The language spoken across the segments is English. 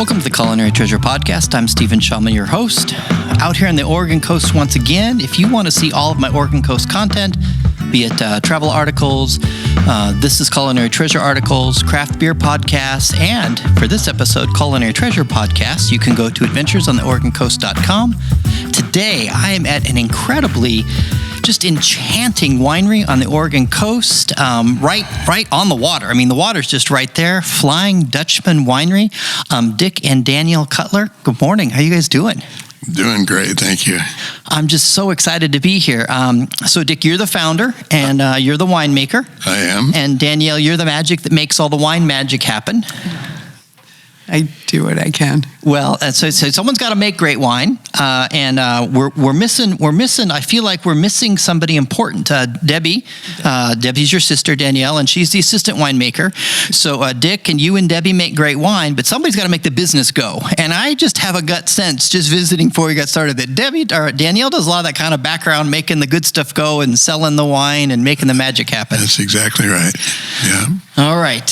Welcome to the Culinary Treasure Podcast. I'm Stephen Shomler, your host. Out here on the Oregon coast once again. If you want to see all of my Oregon coast content, be it travel articles, This is Culinary Treasure articles, craft beer podcasts, and for this episode, Culinary Treasure Podcast, you can go to adventuresontheoregoncoast.com. Today, I am at an incredibly just enchanting winery on the Oregon coast, right on the water. I mean, the water's just right there. Flying Dutchman Winery. Dick and Danielle Cutler. Good morning. How you guys doing? Doing great, thank you. I'm just so excited to be here. So, Dick, you're the founder, and you're the winemaker. I am. And Danielle, you're the magic that makes all the wine magic happen. I do what I can. Well, so someone's got to make great wine, and we're missing. I feel like we're missing somebody important. Debbie, Debbie's your sister, Danielle, and she's the assistant winemaker. So Dick and you and Debbie make great wine, but somebody's got to make the business go. And I just have a gut sense, just visiting before we got started, that Danielle does a lot of that kind of background, making the good stuff go and selling the wine and making the magic happen. That's exactly right. Yeah. All right,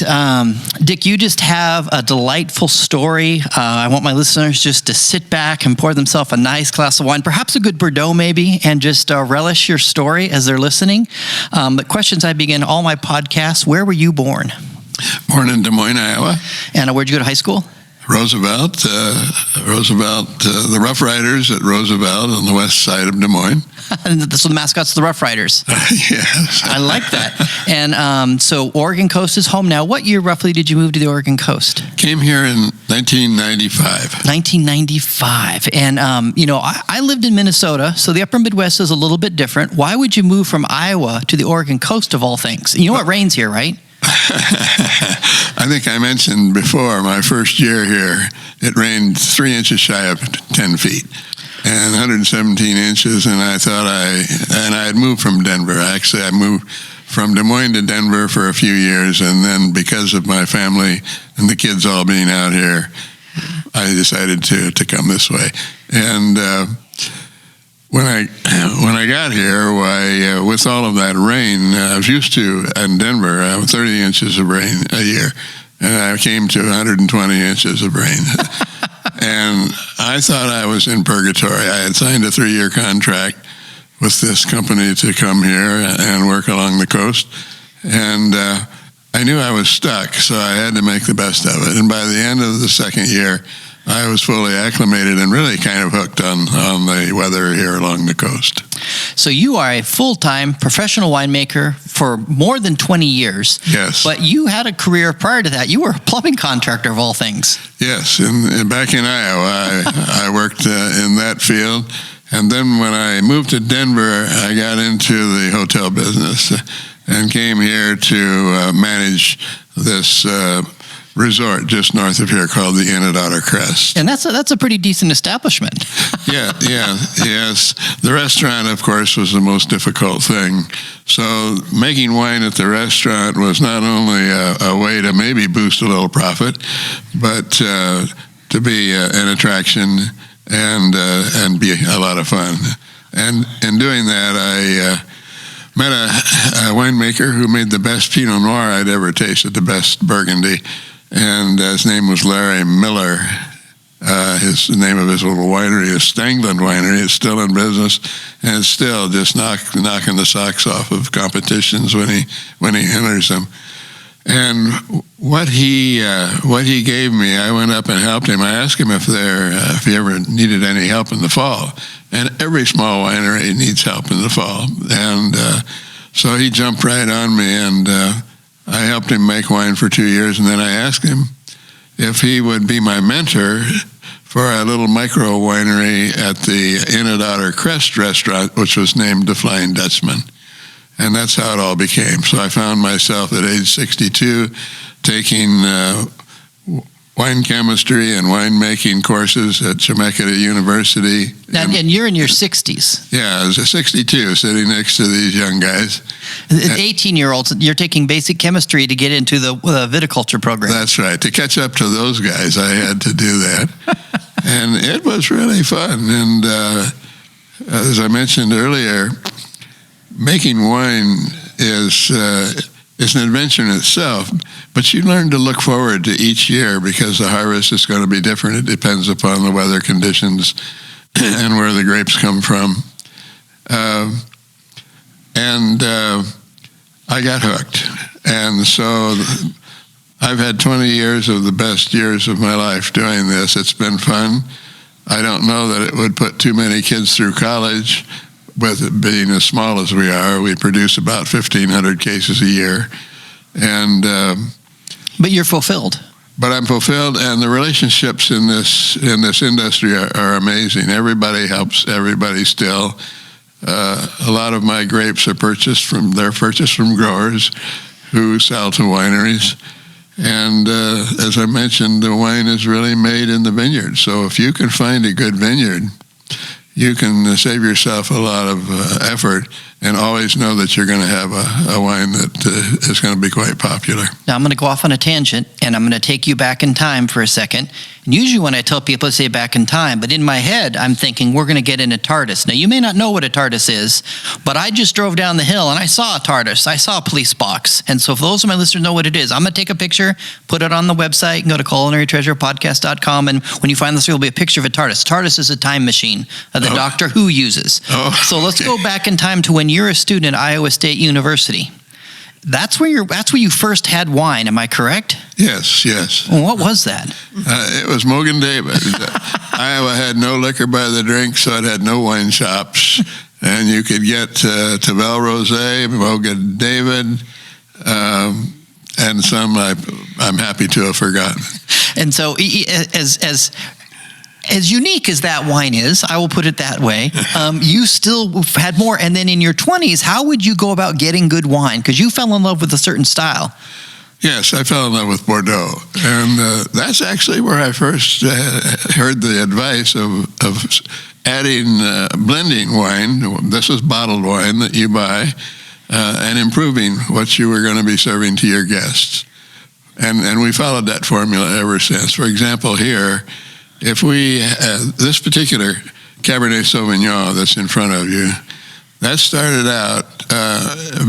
Dick, you just have a delightful story. I want my listeners just to sit back and pour themselves a nice glass of wine, perhaps a good Bordeaux maybe, and just relish your story as they're listening. The questions I begin all my podcasts: where were you born? Born in Des Moines, Iowa. And where'd you go to high school? Roosevelt, the Rough Riders at Roosevelt on the west side of Des Moines. So the mascot's the Rough Riders. Yes. I like that. And so Oregon coast is home now. What year roughly did you move to the Oregon coast? Came here in 1995. 1995. And, I lived in Minnesota, so the upper Midwest is a little bit different. Why would you move from Iowa to the Oregon coast of all things? You know it rains here, right? I think I mentioned before, my first year here, it rained 3 inches shy of 10 feet and 117 inches. And I thought I had moved from Denver. Actually, I moved from Des Moines to Denver for a few years. And then because of my family and the kids all being out here, I decided to come this way. And when I got here, with all of that rain, I was used to, in Denver, 30 inches of rain a year, and I came to 120 inches of rain. And I thought I was in purgatory. I had signed a 3-year contract with this company to come here and work along the coast, and I knew I was stuck, so I had to make the best of it. And by the end of the second year, I was fully acclimated and really kind of hooked on the weather here along the coast. So you are a full-time professional winemaker for more than 20 years. Yes. But you had a career prior to that. You were a plumbing contractor of all things. Yes. And back in Iowa, I worked in that field. And then when I moved to Denver, I got into the hotel business and came here to manage this resort just north of here called the Inn at Otter Crest. And that's a pretty decent establishment. Yes. The restaurant, of course, was the most difficult thing. So making wine at the restaurant was not only a way to maybe boost a little profit, but to be an attraction and be a lot of fun. And in doing that, I met a winemaker who made the best Pinot Noir I'd ever tasted, the best Burgundy. And his name was Larry Miller. The name of his little winery is Stangland Winery. It's still in business, and it's still just knocking the socks off of competitions when he enters them. And what he gave me, I went up and helped him. I asked him if he ever needed any help in the fall, and every small winery needs help in the fall. And so he jumped right on me, and I helped him make wine for 2 years, and then I asked him if he would be my mentor for a little micro winery at the Inn at Otter Crest restaurant, which was named the Flying Dutchman. And that's how it all became. So I found myself at age 62 taking wine chemistry and winemaking courses at Chemeketa University. And you're in your 60s. Yeah, I was 62, sitting next to these young guys. 18-year-olds, you're taking basic chemistry to get into the viticulture program. That's right. To catch up to those guys, I had to do that. And it was really fun. And as I mentioned earlier, making wine is is an adventure in itself, but you learn to look forward to each year because the harvest is going to be different. It depends upon the weather conditions and where the grapes come from. I got hooked. And so I've had 20 years of the best years of my life doing this. It's been fun. I don't know that it would put too many kids through college. With it being as small as we are, we produce about 1,500 cases a year. But you're fulfilled. But I'm fulfilled, and the relationships in this industry are amazing. Everybody helps everybody still. A lot of my grapes are purchased from growers who sell to wineries. And as I mentioned, the wine is really made in the vineyard. So if you can find a good vineyard, you can save yourself a lot of effort and always know that you're going to have a wine that is going to be quite popular. Now I'm going to go off on a tangent, and I'm going to take you back in time for a second. And usually when I tell people, I say back in time, but in my head, I'm thinking we're going to get into TARDIS. Now you may not know what a TARDIS is, but I just drove down the hill and I saw a TARDIS. I saw a police box. And so for those of my listeners know what it is, I'm going to take a picture, put it on the website, and go to culinarytreasurepodcast.com. And when you find this, there will be a picture of a TARDIS. TARDIS is a time machine that the Doctor Who uses. So let's go back in time to when you're a student at Iowa State University. That's where you first had wine, am I correct? Yes. Well, what was that? It was Mogan David. Iowa had no liquor by the drink, so it had no wine shops. And you could get Tavel Rosé, Mogan David, and some I'm happy to have forgotten. And so as unique as that wine is, I will put it that way, you still had more. And then in your 20s, how would you go about getting good wine? Because you fell in love with a certain style. Yes, I fell in love with Bordeaux. And that's actually where I first heard the advice of adding blending wine. This is bottled wine that you buy, and improving what you were going to be serving to your guests. And we followed that formula ever since. For example, here, if we, this particular Cabernet Sauvignon that's in front of you, that started out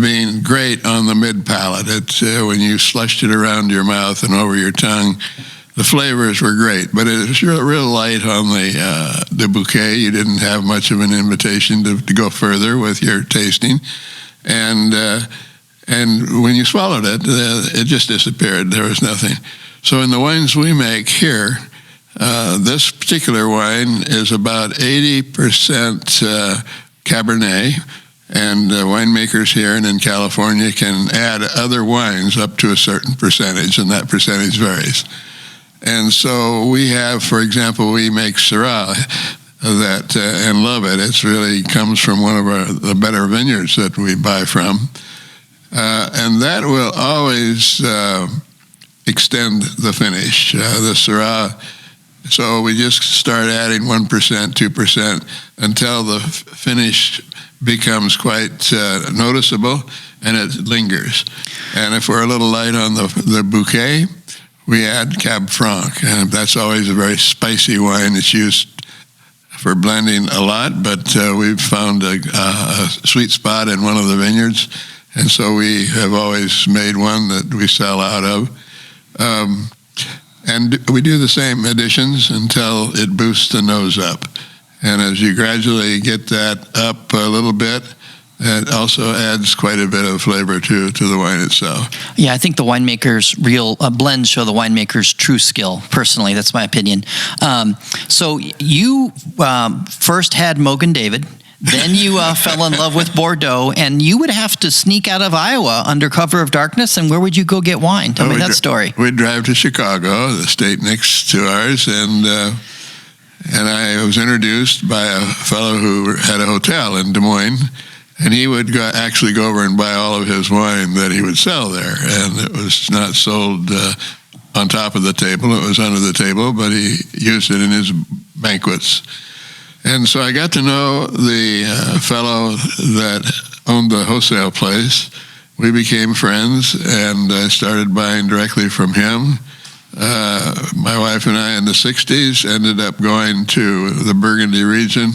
being great on the mid-palate. When you slushed it around your mouth and over your tongue, the flavors were great, but it was real light on the bouquet. You didn't have much of an invitation to go further with your tasting. And when you swallowed it, it just disappeared. There was nothing. So in the wines we make here, this particular wine is about 80% Cabernet, and winemakers here and in California can add other wines up to a certain percentage, and that percentage varies. And so we have, for example, we make Syrah that and love it. It really comes from one of the better vineyards that we buy from, and that will always extend the finish. The Syrah. So we just start adding 1%, 2% until the finish becomes quite noticeable and it lingers. And if we're a little light on the bouquet, we add Cab Franc. And that's always a very spicy wine. It's used for blending a lot, but we've found a sweet spot in one of the vineyards. And so we have always made one that we sell out of. And we do the same additions until it boosts the nose up. And as you gradually get that up a little bit, it also adds quite a bit of flavor to the wine itself. Yeah, I think the winemaker's real blends show the winemaker's true skill. Personally, that's my opinion. So you first had Mogan David. Then you fell in love with Bordeaux, and you would have to sneak out of Iowa under cover of darkness. And where would you go get wine? Tell me that story. We'd drive to Chicago, the state next to ours, and I was introduced by a fellow who had a hotel in Des Moines, and he would actually go over and buy all of his wine that he would sell there. And it was not sold on top of the table; it was under the table, but he used it in his banquets. And so I got to know the fellow that owned the wholesale place. We became friends, and I started buying directly from him. My wife and I in the 60s ended up going to the Burgundy region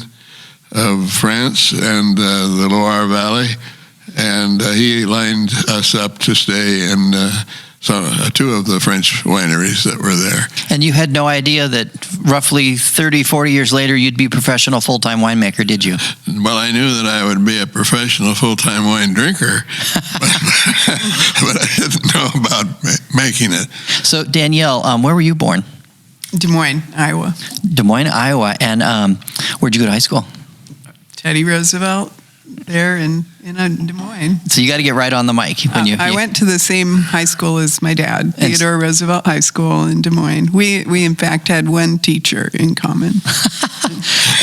of France and the Loire Valley, and he lined us up to stay in two of the French wineries that were there. And you had no idea that roughly 30, 40 years later, you'd be a professional full-time winemaker, did you? Well, I knew that I would be a professional full-time wine drinker, but I didn't know about making it. So, Danielle, where were you born? Des Moines, Iowa. Des Moines, Iowa. And where'd you go to high school? Teddy Roosevelt there in Des Moines. So you got to get right on the mic when you. I went to the same high school as my dad, Theodore Roosevelt High School in Des Moines. We in fact had one teacher in common.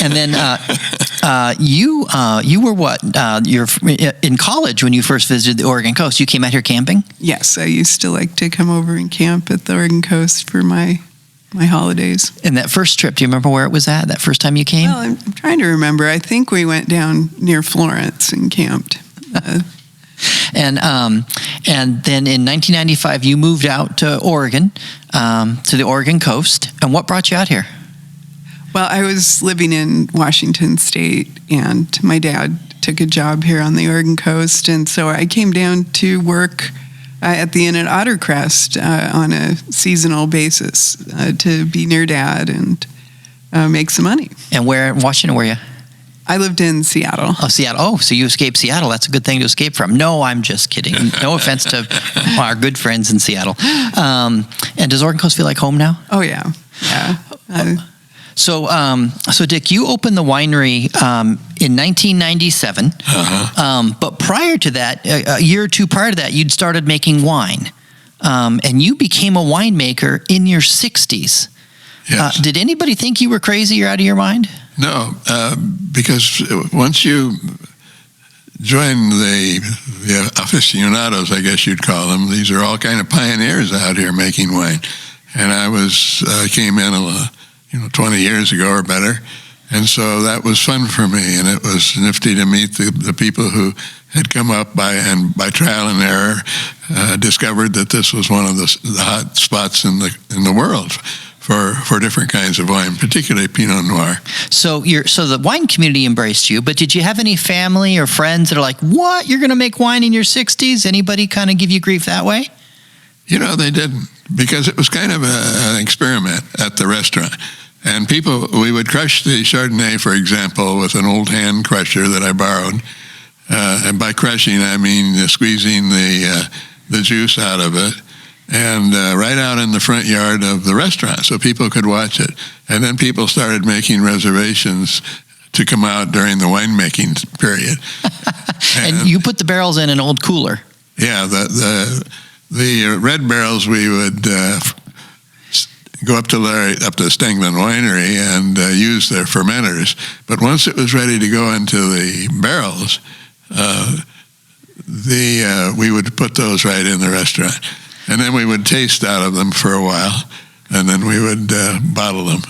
And then you were what? You're in college when you first visited the Oregon coast. You came out here camping? Yes, I used to like to come over and camp at the Oregon coast for my holidays. And that first trip, do you remember where it was at? That first time you came? Well, I'm trying to remember. I think we went down near Florence and camped. And then in 1995, you moved out to Oregon, to the Oregon coast. And what brought you out here? Well, I was living in Washington State, and my dad took a job here on the Oregon coast, and so I came down to work at the inn at Otter on a seasonal basis to be near Dad and make some money. And where in Washington were you? I lived in Seattle. Oh, Seattle. Oh, so you escaped Seattle. That's a good thing to escape from. No, I'm just kidding. No offense to our good friends in Seattle. And does Oregon coast feel like home now? Oh, yeah. Yeah. So Dick, you opened the winery in 1997, but prior to that, a year or two prior to that, you'd started making wine, and you became a winemaker in your 60s. Yes. Did anybody think you were crazy or out of your mind? No, because once you join the aficionados, I guess you'd call them, these are all kind of pioneers out here making wine, and I came in 20 years ago or better. And so that was fun for me. And it was nifty to meet the people who had come up by trial and error, discovered that this was one of the hot spots in the world for different kinds of wine, particularly Pinot Noir. So the wine community embraced you, but did you have any family or friends that are like, what, you're going to make wine in your 60s? Anybody kind of give you grief that way? They didn't, because it was kind of an experiment at the restaurant. And we would crush the Chardonnay, for example, with an old hand crusher that I borrowed. And by crushing, I mean squeezing the juice out of it, and right out in the front yard of the restaurant so people could watch it. And then people started making reservations to come out during the winemaking period. And you put the barrels in an old cooler. Yeah, the red barrels we would go up to Stengman Winery and use their fermenters. But once it was ready to go into the barrels, we would put those right in the restaurant. And then we would taste out of them for a while, and then we would bottle them.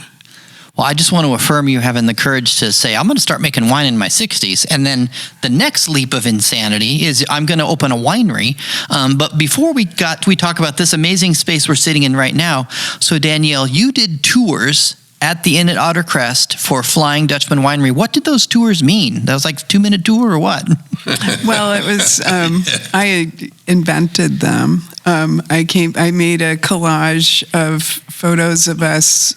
Well, I just want to affirm you having the courage to say, I'm going to start making wine in my 60s. And then the next leap of insanity is I'm going to open a winery. But before we talk about this amazing space we're sitting in right now, so Danielle, you did tours at the inn at Otter for Flying Dutchman Winery. What did those tours mean? That was like a 2-minute tour or what? Well, it was, I invented them. I made a collage of photos of us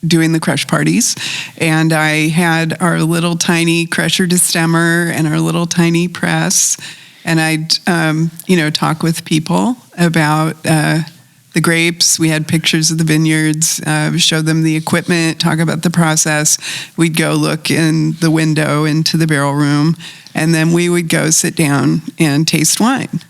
doing the crush parties, and I had our little tiny crusher destemmer and our little tiny press, and I'd talk with people about the grapes. We had pictures of the vineyards, show them the equipment, talk about the process. We'd go look in the window into the barrel room, and then we would go sit down and taste wine.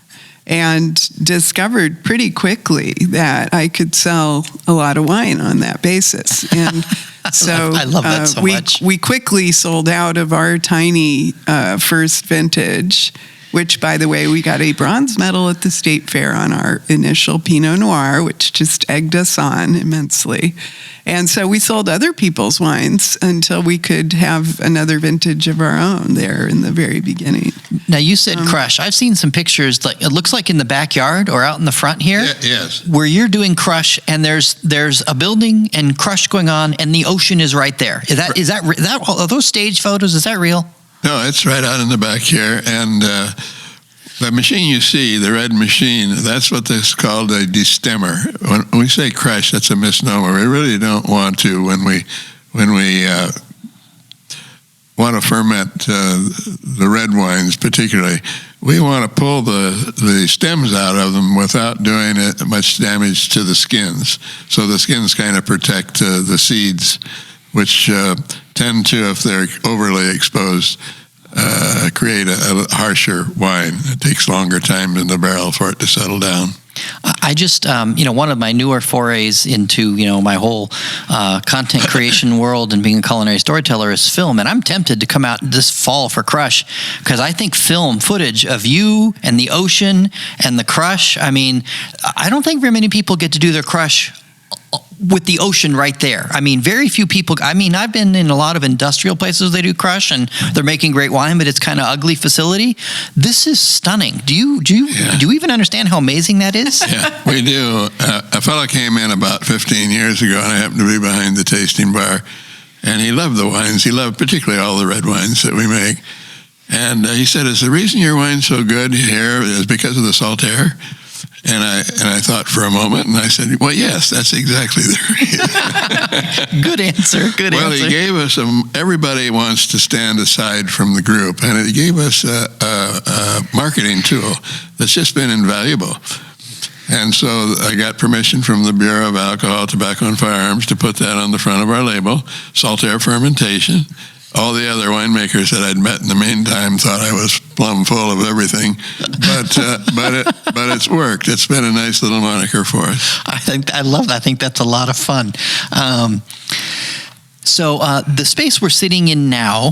And discovered pretty quickly that I could sell a lot of wine on that basis. And so I love that so much. We quickly sold out of our tiny first vintage, which, by the way, we got a bronze medal at the State Fair on our initial Pinot Noir, which just egged us on immensely. And so we sold other people's wines until we could have another vintage of our own there in the very beginning. Now, you said crush. I've seen some pictures, like it looks like in the backyard or out in the front here. Yes. Where you're doing crush, and there's a building and crush going on, and the ocean is right there. Is that are those stage photos? Is that real? No, it's right out in the back here, and The machine you see, the red machine, that's what is called a destemmer. When we say crush, that's a misnomer. We really don't want to when we want to ferment the red wines, particularly. We want to pull the stems out of them without doing much damage to the skins. So the skins kind of protect the seeds, which tend to, if they're overly exposed, create a harsher wine. It takes longer time in the barrel for it to settle down. I just, one of my newer forays into, my whole content creation world and being a culinary storyteller is film. And I'm tempted to come out this fall for Crush because I think film footage of you and the ocean and the crush. I mean, I don't think very many people get to do their crush with the ocean right there. I mean, very few people. I mean, I've been in a lot of industrial places they do crush and they're making great wine, but it's kind of ugly facility. This is stunning. Do you even understand how amazing that is? Yeah, we do. A fellow came in about 15 years ago, and I happened to be behind the tasting bar, and he loved the wines. He loved particularly all the red wines that we make. And he said, "Is the reason your wine's so good here is because of the salt air?" And I thought for a moment, and I said, "Well, yes, that's exactly the reason." Good answer. Good answer. Well, answer. He gave us everybody wants to stand aside from the group, and he gave us a marketing tool that's just been invaluable. And so I got permission from the Bureau of Alcohol, Tobacco, and Firearms to put that on the front of our label, salt air fermentation. All the other winemakers that I'd met in the meantime thought I was plumb full of everything, but it's worked. It's been a nice little moniker for us. I love that. I think that's a lot of fun. So the space we're sitting in now,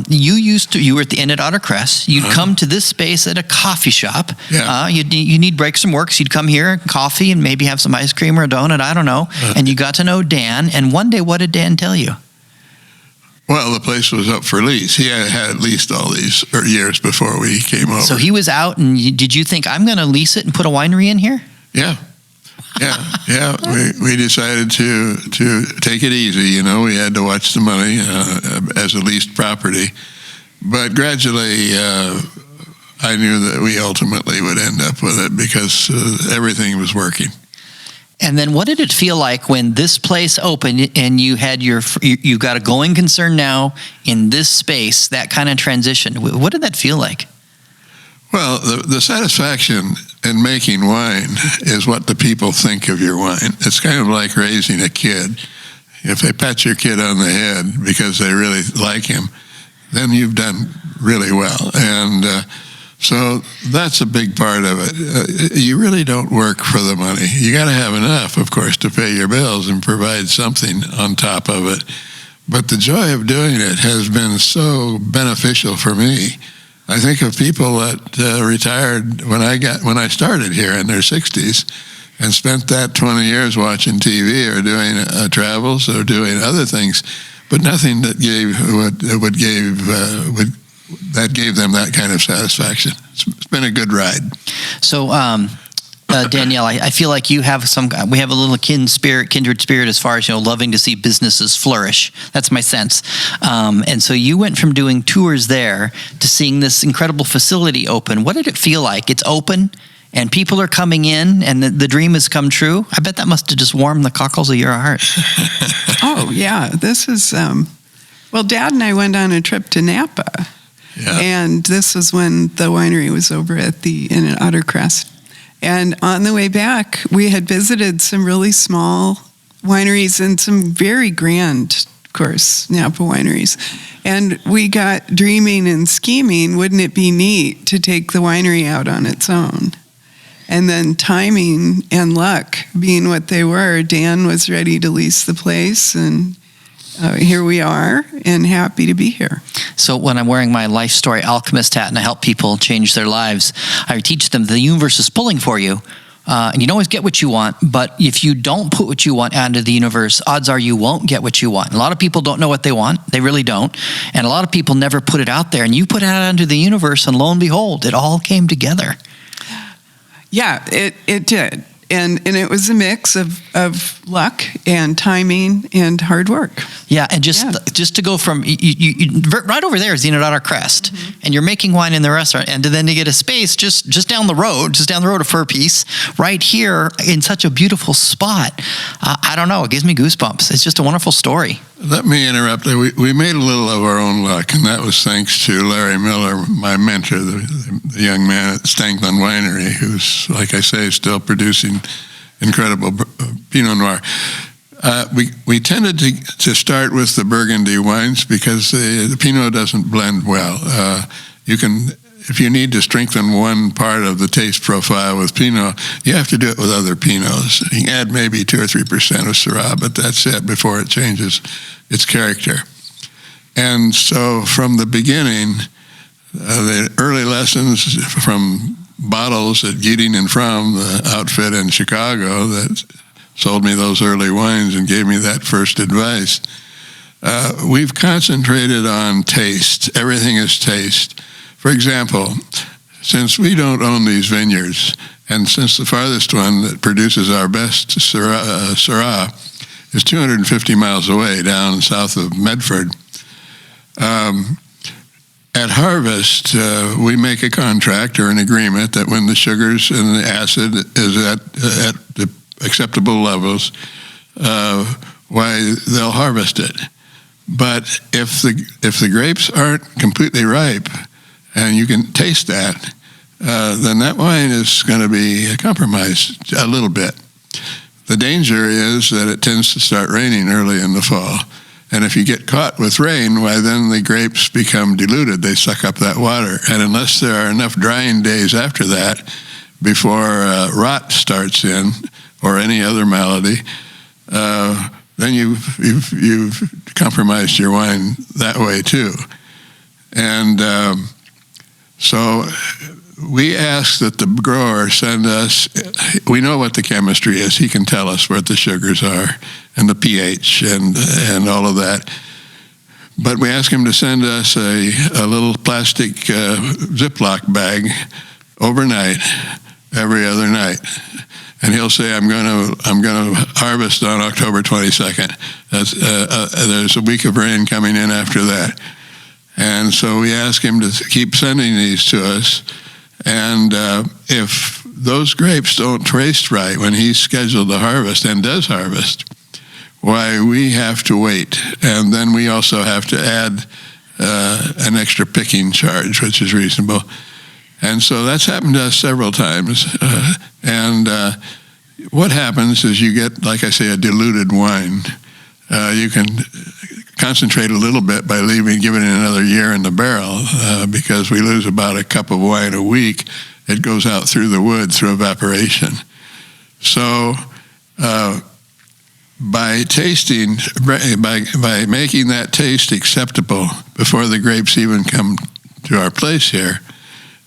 you were at the Inn at Otter Crest. You'd come to this space at a coffee shop. Yeah. You need breaks from work, so you'd come here, coffee, and maybe have some ice cream or a donut, I don't know. And you got to know Dan. And one day, what did Dan tell you? Well, the place was up for lease. He had at least all these years before we came over. So he was out, and did you think, I'm going to lease it and put a winery in here? Yeah. We decided to take it easy. We had to watch the money as a leased property. But gradually, I knew that we ultimately would end up with it because everything was working. And then what did it feel like when this place opened and you had you got a going concern now in this space, that kind of transition? What did that feel like? Well, the satisfaction in making wine is what the people think of your wine. It's kind of like raising a kid. If they pat your kid on the head because they really like him, then you've done really well. And so that's a big part of it. You really don't work for the money. You got to have enough, of course, to pay your bills and provide something on top of it. But the joy of doing it has been so beneficial for me. I think of people that retired when I started here in their 60s and spent that 20 years watching TV or doing travels or doing other things, but nothing that gave them that kind of satisfaction. It's been a good ride. So, Danielle, I feel like we have a little kindred spirit as far as, loving to see businesses flourish. That's my sense. And so you went from doing tours there to seeing this incredible facility open. What did it feel like? It's open and people are coming in and the dream has come true. I bet that must have just warmed the cockles of your heart. Oh, yeah. This is, Dad and I went on a trip to Napa. Yeah. And this was when the winery was over at the Inn at Otter Crest. And on the way back, we had visited some really small wineries and some very grand, of course, Napa wineries. And we got dreaming and scheming, wouldn't it be neat to take the winery out on its own? And then timing and luck being what they were, Dan was ready to lease the place, and here we are, and happy to be here. So when I'm wearing my life story alchemist hat and I help people change their lives, I teach them the universe is pulling for you. And you don't always get what you want, but if you don't put what you want out into the universe, odds are you won't get what you want. And a lot of people don't know what they want. They really don't. And a lot of people never put it out there. And you put it out into the universe, and lo and behold, it all came together. Yeah, it did. And it was a mix of luck and timing and hard work. Yeah, and just to go from right over there is Otter Crest, and you're making wine in the restaurant, and then to get a space just down the road a Fur Piece, right here in such a beautiful spot. I don't know, it gives me goosebumps. It's just a wonderful story. Let me interrupt. We made a little of our own luck, and that was thanks to Larry Miller, my mentor, the young man at Stanklin Winery, who's, like I say, still producing incredible Pinot Noir. We tended to start with the Burgundy wines because the Pinot doesn't blend well. If you need to strengthen one part of the taste profile with Pinot, you have to do it with other Pinots. You can add maybe 2 or 3% of Syrah, but that's it before it changes its character. And so from the beginning, the early lessons from bottles at Gieding and Fromm, the outfit in Chicago that sold me those early wines and gave me that first advice, we've concentrated on taste. Everything is taste. For example, since we don't own these vineyards, and since the farthest one that produces our best Syrah is 250 miles away down south of Medford, at harvest, we make a contract or an agreement that when the sugars and the acid is at the acceptable levels, they'll harvest it. But if the grapes aren't completely ripe, and you can taste that, then that wine is going to be compromised a little bit. The danger is that it tends to start raining early in the fall. And if you get caught with rain, why then the grapes become diluted. They suck up that water. And unless there are enough drying days after that before rot starts in, or any other malady, then you've compromised your wine that way too. And so we ask that the grower send us, we know what the chemistry is. He can tell us what the sugars are and the pH and all of that. But we ask him to send us a little plastic Ziploc bag overnight, every other night. And he'll say, I'm going to harvest on October 22nd. There's a week of rain coming in after that. And so we ask him to keep sending these to us. And if those grapes don't taste right when he's scheduled to harvest and does harvest, why, we have to wait. And then we also have to add an extra picking charge, which is reasonable. And so that's happened to us several times. What happens is you get, like I say, a diluted wine. You can concentrate a little bit by giving it another year in the barrel, because we lose about a cup of wine a week. It goes out through the wood through evaporation. So by tasting, by making that taste acceptable before the grapes even come to our place here,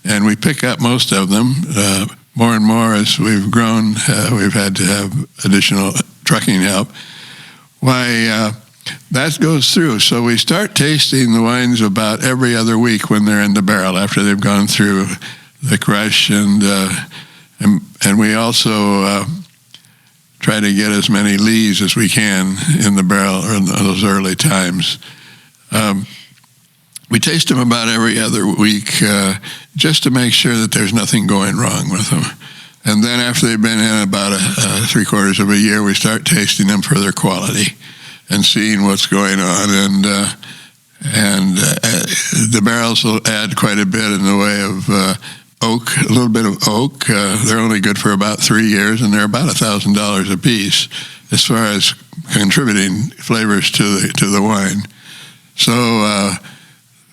and we pick up most of them, more and more as we've grown, we've had to have additional trucking help. That goes through. So we start tasting the wines about every other week when they're in the barrel after they've gone through the crush, and we also try to get as many lees as we can in the barrel in those early times. We taste them about every other week just to make sure that there's nothing going wrong with them. And then after they've been in about 3/4 of a year, we start tasting them for their quality and seeing what's going on. And the barrels will add quite a bit in the way of oak, a little bit of oak. They're only good for about 3 years, and they're about $1,000 a piece as far as contributing flavors to the wine. So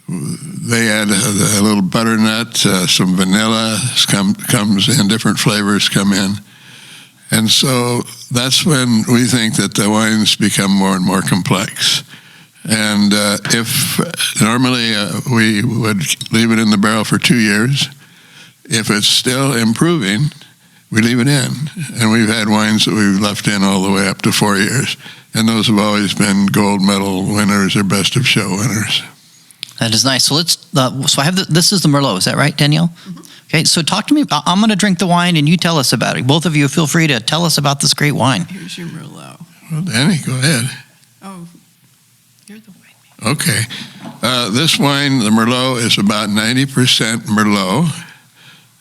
they add a little butternut, some vanilla comes in, different flavors come in. And so that's when we think that the wines become more and more complex. And if normally we would leave it in the barrel for 2 years, if it's still improving, we leave it in. And we've had wines that we've left in all the way up to 4 years. And those have always been gold medal winners or best of show winners. That is nice. So let's. So I have this is the Merlot. Is that right, Danielle? Mm-hmm. Okay, so talk to me. I'm going to drink the wine and you tell us about it. Both of you feel free to tell us about this great wine. Here's your Merlot. Well, Danny, go ahead. Oh, you're the wine. Okay. This wine, the Merlot, is about 90% Merlot.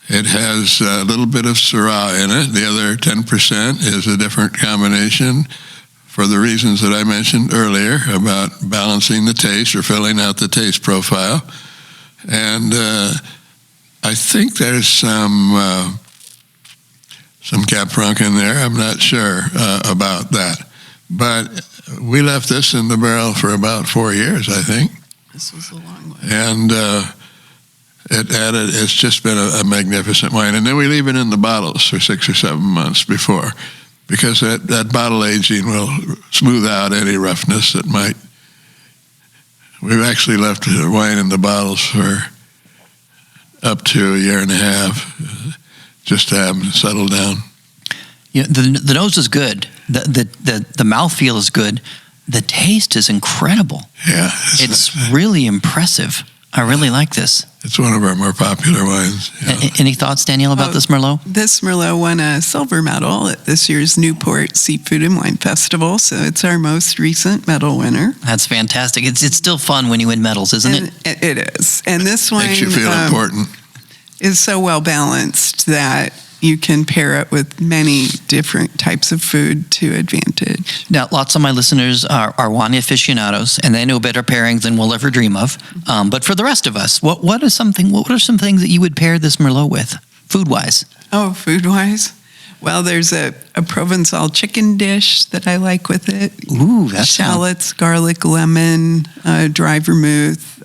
It has a little bit of Syrah in it. The other 10% is a different combination for the reasons that I mentioned earlier about balancing the taste or filling out the taste profile. And I think there's some Cab Franc in there. I'm not sure about that. But we left this in the barrel for about 4 years, I think. This was a long one. And it's just been a magnificent wine. And then we leave it in the bottles for 6 or 7 months before, because that bottle aging will smooth out any roughness that might. We've actually left the wine in the bottles for up to a year and a half, just to have them settle down. Yeah, the nose is good. The mouthfeel is good. The taste is incredible. Yeah. It's really impressive. I really like this. It's one of our more popular wines. Yeah. Any thoughts, Danielle, about this Merlot? This Merlot won a silver medal at this year's Newport Seafood and Wine Festival, so it's our most recent medal winner. That's fantastic. It's still fun when you win medals, isn't it? It is. And this wine makes you feel important. Is so well balanced that you can pair it with many different types of food to advantage. Now, lots of my listeners are wine aficionados, and they know better pairings than we'll ever dream of. But for the rest of us, what are some things that you would pair this Merlot with, food-wise? Oh, food-wise? Well, there's a Provençal chicken dish that I like with it. Ooh, that's shallots, garlic, lemon, dry vermouth,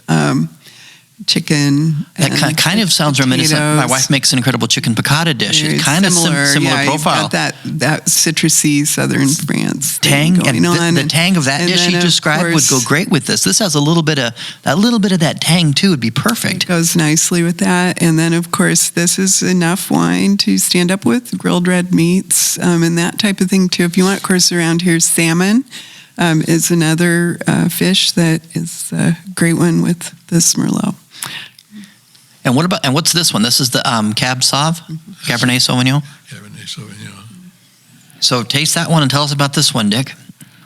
chicken. That kind of sounds reminiscent. My wife makes an incredible chicken piccata dish. It's kind of similar profile. You've got that citrusy southern France tang going on. The tang of that dish you described would go great with this. This has a little bit of that tang too. Would be perfect. It goes nicely with that. And then of course this is enough wine to stand up with grilled red meats and that type of thing too. If you want, of course, around here salmon is another fish that is a great one with this Merlot. And what's this one? This is the Cab Sauv, Cabernet Sauvignon. Cabernet Sauvignon. So taste that one and tell us about this one, Dick.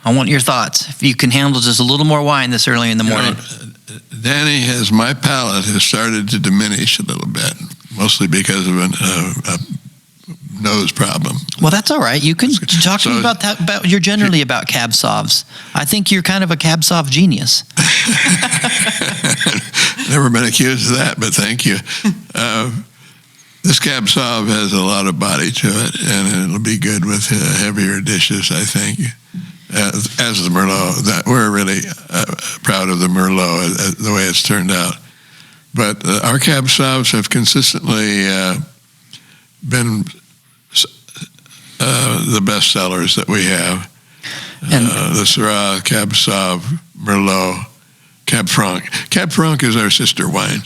I want your thoughts. If you can handle just a little more wine this early in the morning. Danny, my palate has started to diminish a little bit, mostly because of a nose problem. Well, that's all right. You can talk to me about that. You're generally about Cab Sauvs. I think you're kind of a Cab Sauv genius. Never been accused of that, but thank you. This Cab Sauv has a lot of body to it, and it'll be good with heavier dishes, I think. As the Merlot, that we're really proud of the Merlot, the way it's turned out. But our Cab Sauvs have consistently been the best sellers that we have. The Syrah, Cab Sauv, Merlot, Cab Franc. Cab Franc is our sister wine.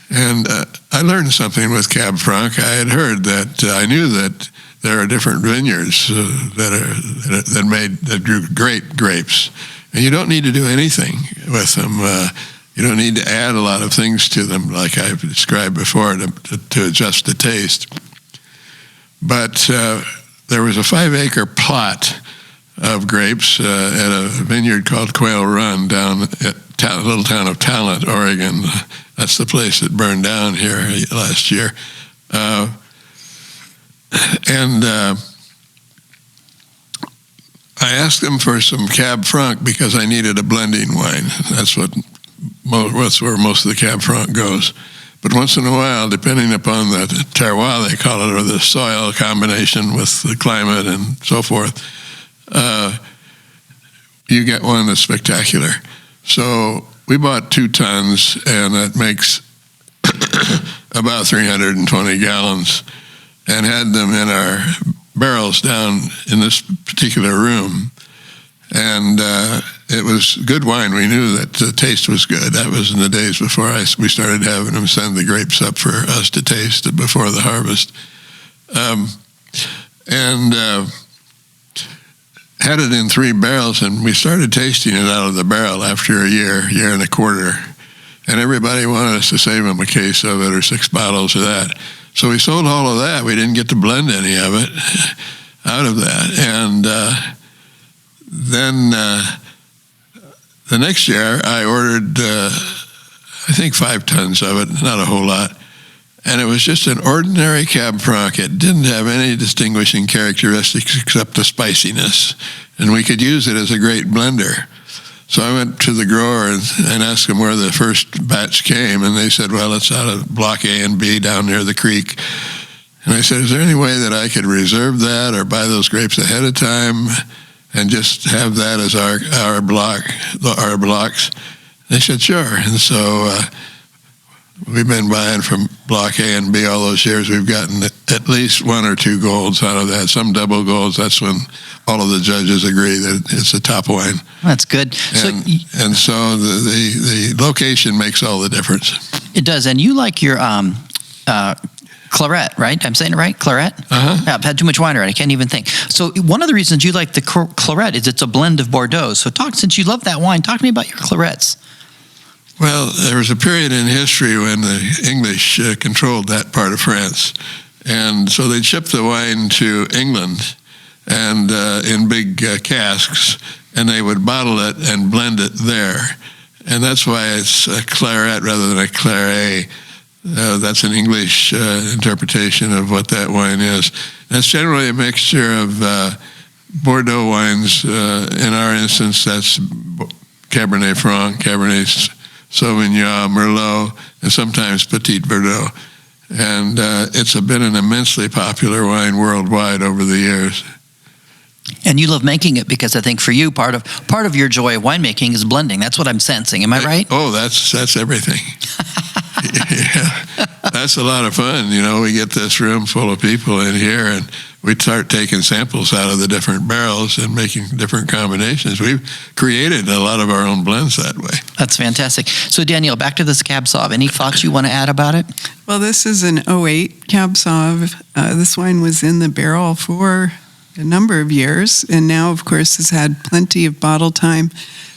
And I learned something with Cab Franc. I had heard that, I knew that there are different vineyards that grew great grapes. And you don't need to do anything with them. You don't need to add a lot of things to them, like I've described before, to adjust the taste. But there was a 5-acre plot of grapes at a vineyard called Quail Run down at a little town of Talent, Oregon. That's the place that burned down here last year. And I asked them for some Cab Franc because I needed a blending wine. That's where most of the Cab Franc goes. But once in a while, depending upon the terroir, they call it, or the soil combination with the climate and so forth, you get one that's spectacular. So we bought 2 tons, and that makes about 320 gallons, and had them in our barrels down in this particular room. And it was good wine. We knew that the taste was good. That was in the days before we started having them send the grapes up for us to taste before the harvest. Had it in 3 barrels, and we started tasting it out of the barrel after a year and a quarter. And everybody wanted us to save them a case of it or 6 bottles of that. So we sold all of that. We didn't get to blend any of it out of that. And then the next year, I ordered, I think 5 tons of it, not a whole lot. And it was just an ordinary Cab Franc. It didn't have any distinguishing characteristics except the spiciness. And we could use it as a great blender. So I went to the grower and asked them where the first batch came. And they said, well, it's out of block A and B down near the creek. And I said, is there any way that I could reserve that or buy those grapes ahead of time and just have that as our blocks? They said, sure. And so we've been buying from block A and B all those years. We've gotten at least 1 or 2 golds out of that, some double golds. That's when all of the judges agree that it's a top wine. That's good. And so the location makes all the difference. It does. And you like your claret, right? I'm saying it right? Claret? Uh-huh. Yeah, I've had too much wine already. I can't even think. So one of the reasons you like the claret is it's a blend of Bordeaux. So since you love that wine, talk to me about your clarets. Well, there was a period in history when the English controlled that part of France. And so they'd ship the wine to England and in big casks, and they would bottle it and blend it there. And that's why it's a claret rather than a claret. That's an English interpretation of what that wine is. That's generally a mixture of Bordeaux wines. In our instance, that's Cabernet Franc, Cabernet Sauvignon, Merlot, and sometimes Petit Verdot. And it's been an immensely popular wine worldwide over the years. And you love making it because I think for you, part of your joy of winemaking is blending. That's what I'm sensing. Am I right? Oh, that's everything. Yeah. That's a lot of fun. We get this room full of people in here, and we start taking samples out of the different barrels and making different combinations. We've created a lot of our own blends that way. That's fantastic. So, Danielle, back to this Cab Sauv. Any thoughts you want to add about it? Well, this is an 08 Cab Sauv. This wine was in the barrel for a number of years, and now, of course, has had plenty of bottle time.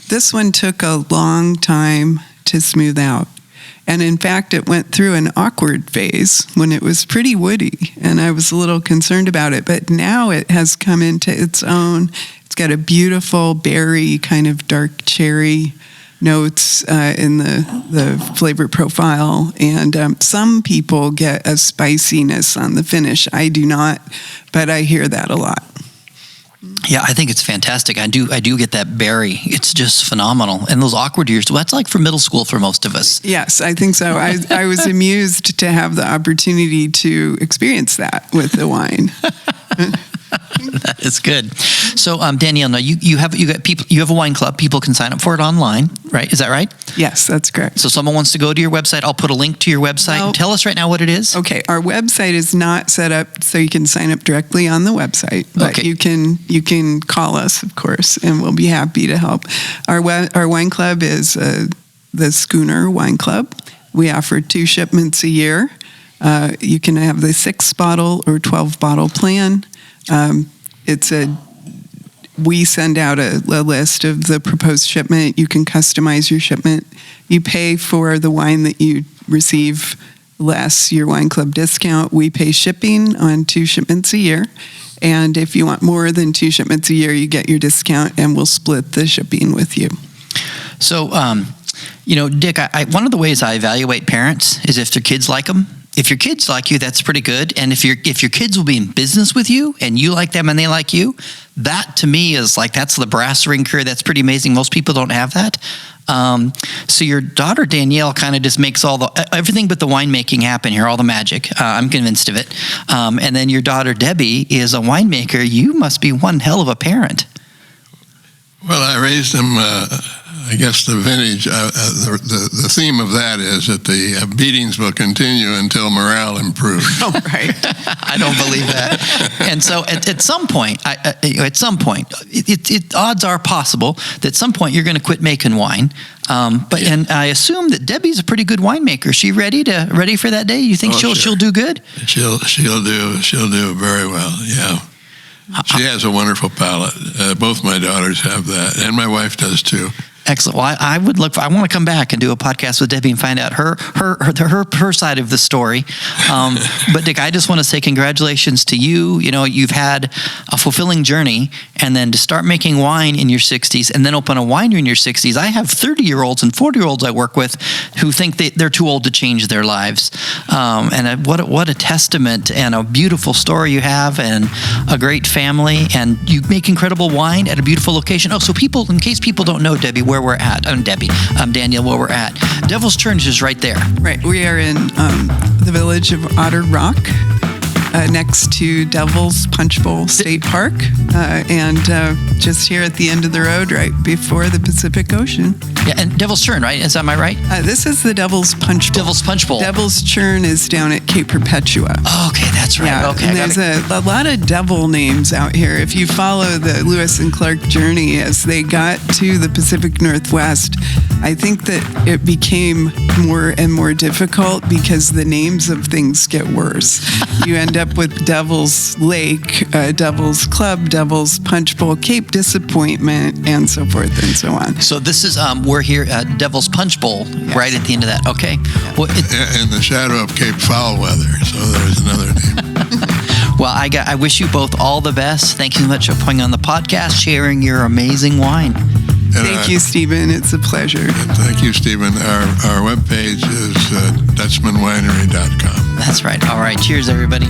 This one took a long time to smooth out. And in fact, it went through an awkward phase when it was pretty woody, and I was a little concerned about it. But now it has come into its own. It's got a beautiful berry, kind of dark cherry notes in the flavor profile. And some people get a spiciness on the finish. I do not, but I hear that a lot. Yeah, I think it's fantastic. I do get that berry. It's just phenomenal. And those awkward years, well, that's like for middle school for most of us. Yes, I think so. I was amused to have the opportunity to experience that with the wine. That is good. So, Danielle, now you have a wine club. People can sign up for it online, right? Is that right? Yes, that's correct. So, someone wants to go to your website. I'll put a link to your website. Well, tell us right now what it is. Okay, our website is not set up so you can sign up directly on the website, but okay. you can call us, of course, and we'll be happy to help. Our wine club is the Schooner Wine Club. We offer 2 shipments a year. You can have the 6-bottle or 12-bottle plan. We send out a list of the proposed shipment. You can customize your shipment. You pay for the wine that you receive less your wine club discount. We pay shipping on 2 shipments a year. And if you want more than 2 shipments a year, you get your discount, and we'll split the shipping with you. So, Dick, one of the ways I evaluate parents is if their kids like them. If your kids like you, that's pretty good. And if your kids will be in business with you and you like them and they like you, that to me is like, that's the brass ring career. That's pretty amazing. Most people don't have that. So your daughter, Danielle, kind of just makes everything but the winemaking happen here, all the magic. I'm convinced of it. And then your daughter, Debbie, is a winemaker. You must be one hell of a parent. Well, I raised them, I guess the vintage, the theme of that is that the beatings will continue until morale improves. Oh, right. I don't believe that. And so at some point, odds are possible that at some point you're going to quit making wine. And I assume that Debbie's a pretty good winemaker. Is she ready for that day? You think she'll do good? She'll do very well. Yeah. She has a wonderful palate. Both my daughters have that, and my wife does too. Excellent. Well, I want to come back and do a podcast with Debbie and find out her side of the story. But Dick, I just want to say congratulations to you. You know, you've had a fulfilling journey, and then to start making wine in your 60s and then open a winery in your 60s. I have 30-year-olds and 40-year-olds I work with who think they're too old to change their lives. And what a testament and a beautiful story you have, and a great family, and you make incredible wine at a beautiful location. Oh, so people, in case people don't know, Debbie, where we're at. Danielle, where we're at. Devil's Church is right there. Right. We are in the village of Otter Rock, next to Devil's Punch Bowl State Park, and just here at the end of the road, right before the Pacific Ocean. Yeah, and Devil's Churn, right? Am I right? This is the Devil's Punch Bowl. Devil's Punch Bowl. Devil's Churn is down at Cape Perpetua. Oh, okay, that's right. Yeah, okay, and there's a lot of devil names out here. If you follow the Lewis and Clark journey as they got to the Pacific Northwest, I think that it became more and more difficult because the names of things get worse. You end up with Devil's Lake, Devil's Club, Devil's Punch Bowl, Cape Disappointment, and so forth and so on. So this is, we're here at Devil's Punch Bowl, yes. Right at the end of that. Okay. Well, in the shadow of Cape Foulweather, so there's another name. Well, I wish you both all the best. Thank you so much for putting on the podcast, sharing your amazing wine. Thank you, Stephen. It's a pleasure. Thank you, Stephen. Our webpage is DutchmanWinery.com. That's right. All right. Cheers, everybody.